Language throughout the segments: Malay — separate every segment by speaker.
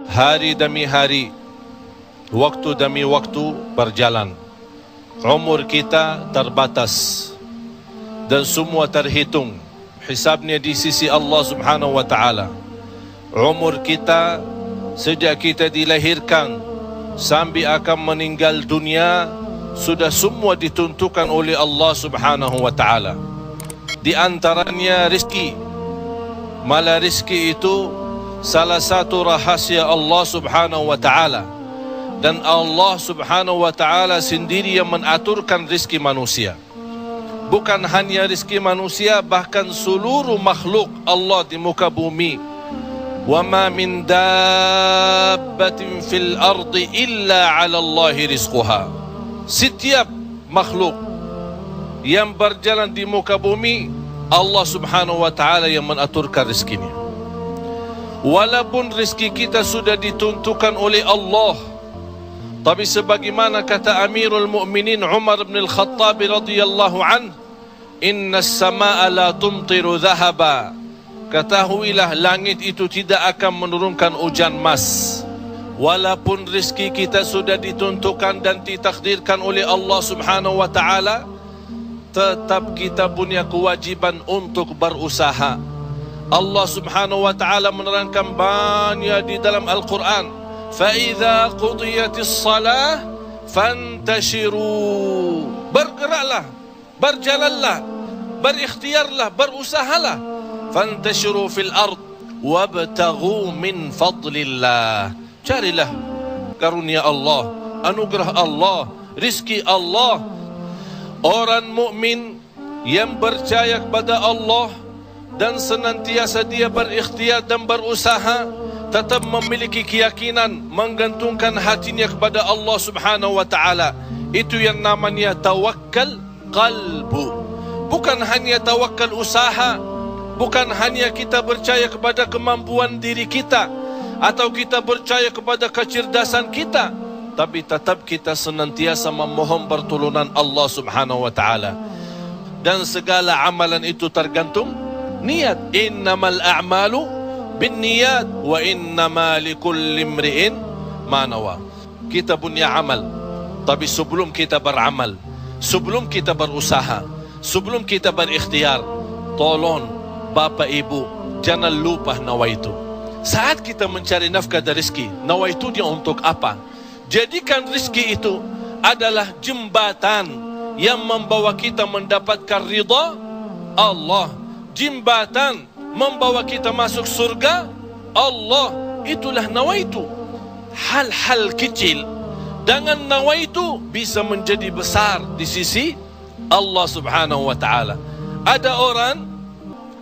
Speaker 1: Hari demi hari, waktu demi waktu berjalan. Umur kita terbatas dan semua terhitung hisabnya di sisi Allah Subhanahu wa taala. Umur kita sejak kita dilahirkan sampai akan meninggal dunia sudah semua ditentukan oleh Allah Subhanahu wa taala. Di antaranya rezeki. Malah rezeki itu salah satu rahasia Allah Subhanahu wa taala, dan Allah Subhanahu wa taala sendiri yang mengaturkan rezeki manusia. Bukan hanya rezeki manusia, bahkan seluruh makhluk Allah di muka bumi. Wa ma min dabbatin fil ardi illa 'ala Allahi rizquha. Setiap makhluk yang berjalan di muka bumi, Allah Subhanahu wa taala yang mengaturkan rezekinya. Walaupun rezeki kita sudah ditentukan oleh Allah, tapi sebagaimana kata Amirul Mukminin Umar bin Al-Khattab radhiyallahu anhu, "Innas samaa'a la tumtiru dhahaba." Ketahuilah langit itu tidak akan menurunkan hujan emas. Walaupun rezeki kita sudah ditentukan dan ditakdirkan oleh Allah Subhanahu wa taala, tetap kita punya kewajiban untuk berusaha. Allah Subhanahu wa taala menerangkan banyak di dalam Al-Quran, "Fa-idza qudiyatis shalah fantashiru." Bergeraklah, berjalanlah, berikhtiarlah, berusahalah. Fantashiru fil ard wabtaghu min fadlillah. Carilah karunia Allah, anugerah Allah, rizki Allah. Orang mukmin yang percaya kepada Allah dan senantiasa dia berikhtiar dan berusaha, tetap memiliki keyakinan, menggantungkan hatinya kepada Allah Subhanahu wa taala. Itu yang namanya tawakkal qalbu. Bukan hanya tawakal usaha, bukan hanya kita percaya kepada kemampuan diri kita atau kita percaya kepada kecerdasan kita, tapi tetap kita senantiasa memohon pertolongan Allah Subhanahu wa taala. Dan segala amalan itu tergantung niat. Innamal a'malu binniyat wa innama likulli imri'in ma nawa. Kita punya amal, tapi sebelum kita beramal, sebelum kita berusaha, sebelum kita berikhtiar, tolong Bapak Ibu jangan lupa nawaitu. Saat kita mencari nafkah dan rezeki, nawaitu dia untuk apa? Jadikan rezeki itu adalah jembatan yang membawa kita mendapatkan ridha Allah, jembatan membawa kita masuk surga Allah. Itulah nawaitu. Hal-hal kecil dengan nawaitu bisa menjadi besar di sisi Allah Subhanahu wa taala. Ada orang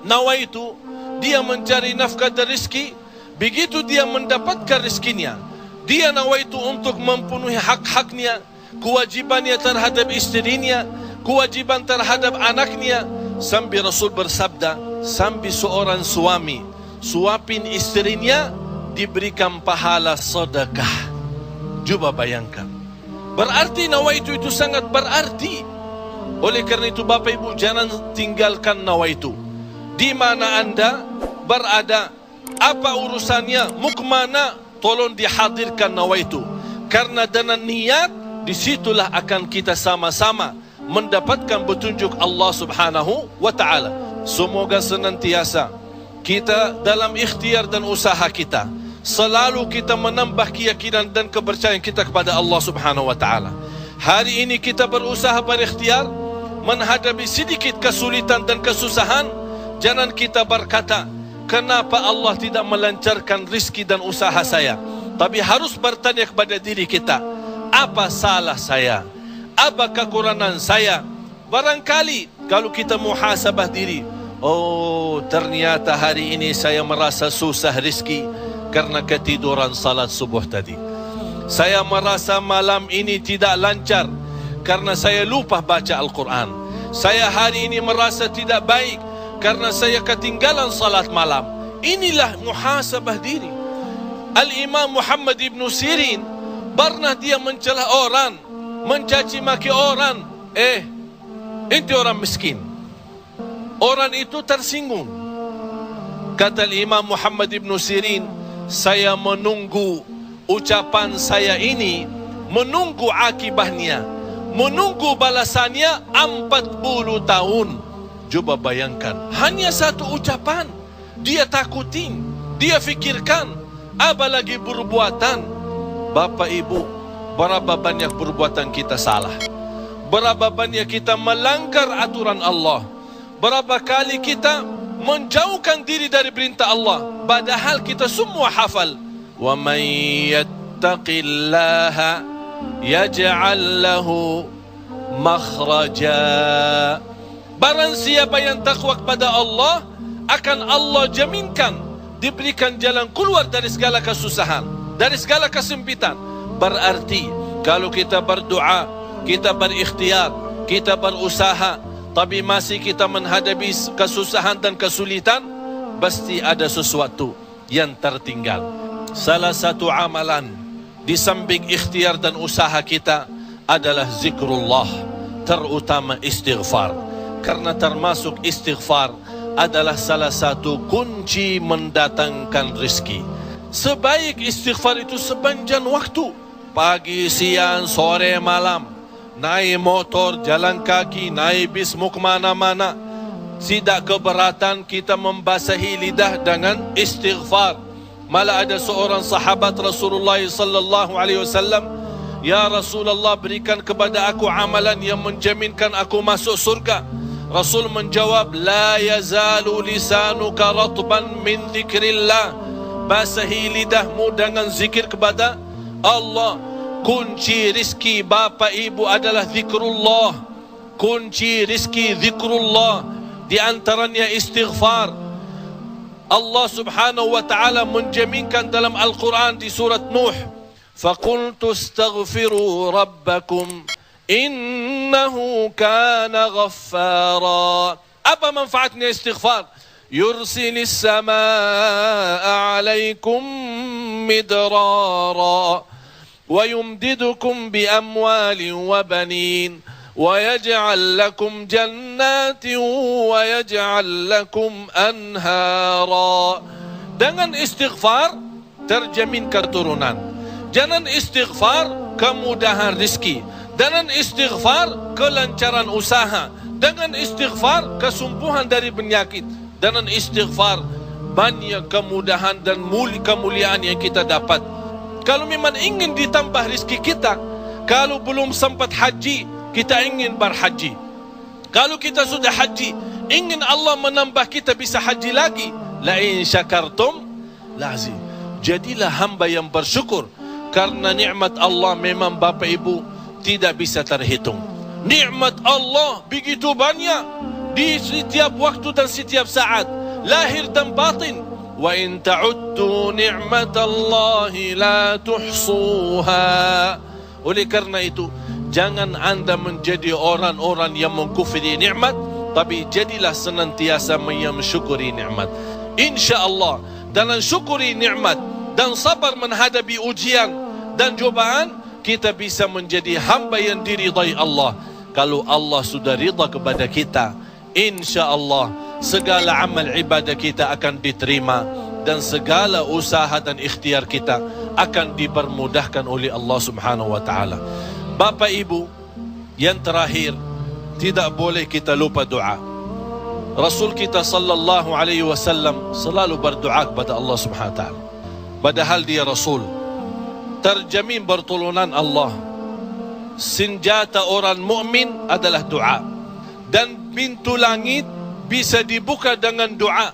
Speaker 1: nawaitu dia mencari nafkah dan rezeki, begitu dia mendapatkan rezekinya, dia nawaitu untuk memenuhi hak-haknya, kewajibannya terhadap istrinya, kewajiban terhadap anaknya. Sampai Rasul bersabda, sampai seorang suami suapin istrinya diberikan pahala sedekah. Coba bayangkan, berarti nawaitu itu sangat berarti. Oleh karena itu Bapak Ibu jangan tinggalkan nawaitu. Di mana Anda berada, apa urusannya, mau kemana, tolong dihadirkan nawaitu. Karena dengan niat, disitulah akan kita sama-sama mendapatkan petunjuk Allah Subhanahu wa ta'ala. Semoga senantiasa kita dalam ikhtiar dan usaha kita, selalu kita menambah keyakinan dan kepercayaan kita kepada Allah Subhanahu wa ta'ala. Hari ini kita berusaha berikhtiar, menghadapi sedikit kesulitan dan kesusahan, jangan kita berkata, kenapa Allah tidak melancarkan rizki dan usaha saya? Tapi harus bertanya kepada diri kita, apa salah saya? Apa kekurangan saya? Barangkali kalau kita muhasabah diri, oh ternyata hari ini saya merasa susah rizki karena ketiduran salat subuh tadi. Saya merasa malam ini tidak lancar karena saya lupa baca Al-Quran. Saya hari ini merasa tidak baik karena saya ketinggalan salat malam. Inilah muhasabah diri. Al-Imam Muhammad ibn Sirin pernah dia mencela orang, mencaci maki orang. Itu orang miskin. Orang itu tersinggung. Kata Imam Muhammad ibn Sirin, saya menunggu ucapan saya ini, menunggu akibahnya, menunggu balasannya 40 tahun. Coba bayangkan, hanya satu ucapan dia takutin, dia fikirkan, apalagi perbuatan. Bapak Ibu, berapa banyak perbuatan kita salah, berapa banyak kita melanggar aturan Allah, berapa kali kita menjauhkan diri dari perintah Allah, padahal kita semua hafal. Wa may yattaqillaha yaj'al lahu makhraja. Barang siapa yang takwa kepada Allah, akan Allah jaminkan diberikan jalan keluar dari segala kesusahan, dari segala kesempitan. Berarti kalau kita berdoa, kita berikhtiar, kita berusaha, tapi masih kita menghadapi kesusahan dan kesulitan, pasti ada sesuatu yang tertinggal. Salah satu amalan di samping ikhtiar dan usaha kita adalah zikrullah, terutama istighfar. Karena termasuk istighfar adalah salah satu kunci mendatangkan rezeki. Sebaik istighfar itu sepanjang waktu, pagi, siang, sore, malam, naik motor, jalan kaki, naik bis, mau kemana-mana, tidak keberatan kita membasahi lidah dengan istighfar. Malah ada seorang sahabat Rasulullah sallallahu alaihi wasallam, "Ya Rasulullah, berikan kepada aku amalan yang menjaminkan aku masuk surga." Rasul menjawab, "La yazalu lisanuka ratban min dzikrillah." Basahi lidahmu dengan zikir kepada Allah. Kunci rizki Bapak Ibu adalah zikrullah. Kunci rizki zikrullah, di antaranya istighfar. Allah Subhanahu wa taala menjaminkan dalam Al-Quran di surat Nuh, "Faqultu astaghfiru rabbakum innahu kana ghaffara." Apa manfaatnya istighfar? Yursilis samaa alaikum midrara wa yumdidukum bi amwalin wa banin wa yaj'al lakum jannatin wa yaj'al lakum anhara. Dengan istighfar terjamin keturunan. Dengan istighfar kemudahan rezeki. Dengan istighfar kelancaran usaha. Dengan istighfar kesembuhan dari penyakit. Dengan istighfar banyak kemudahan dan kemuliaan yang kita dapat. Kalau memang ingin ditambah rezeki kita, kalau belum sempat haji, kita ingin berhaji. Kalau kita sudah haji, ingin Allah menambah kita bisa haji lagi. La in syakartum lazim. Jadilah hamba yang bersyukur, karena nikmat Allah memang Bapak Ibu tidak bisa terhitung. Nikmat Allah begitu banyak di setiap waktu dan setiap saat, lahir dan batin. Wa in ta'uddu ni'matallahi la tuhsuha. Oleh karena itu, jangan anda menjadi orang-orang yang mengkufri nikmat, tapi jadilah senantiasa mensyukuri nikmat. InsyaAllah dengan syukuri nikmat dan sabar menghadapi ujian dan cobaan, kita bisa menjadi hamba yang diridai Allah. Kalau Allah sudah ridha kepada kita, InsyaAllah segala amal ibadah kita akan diterima, dan segala usaha dan ikhtiar kita akan dipermudahkan oleh Allah Subhanahu wa ta'ala. Bapak Ibu, yang terakhir, tidak boleh kita lupa doa. Rasul kita sallallahu alaihi wasallam selalu berdoa kepada Allah Subhanahu wa ta'ala. Padahal dia Rasul, terjamin pertolongan Allah. Senjata orang mukmin adalah doa, dan pintu langit bisa dibuka dengan doa,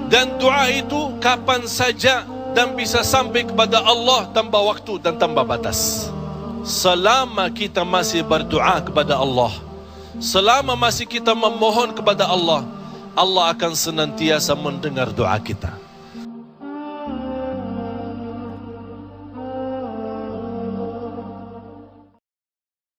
Speaker 1: dan doa itu kapan saja dan bisa sampai kepada Allah tanpa waktu dan tanpa batas. Selama kita masih berdoa kepada Allah, selama masih kita memohon kepada Allah, Allah akan senantiasa mendengar doa kita.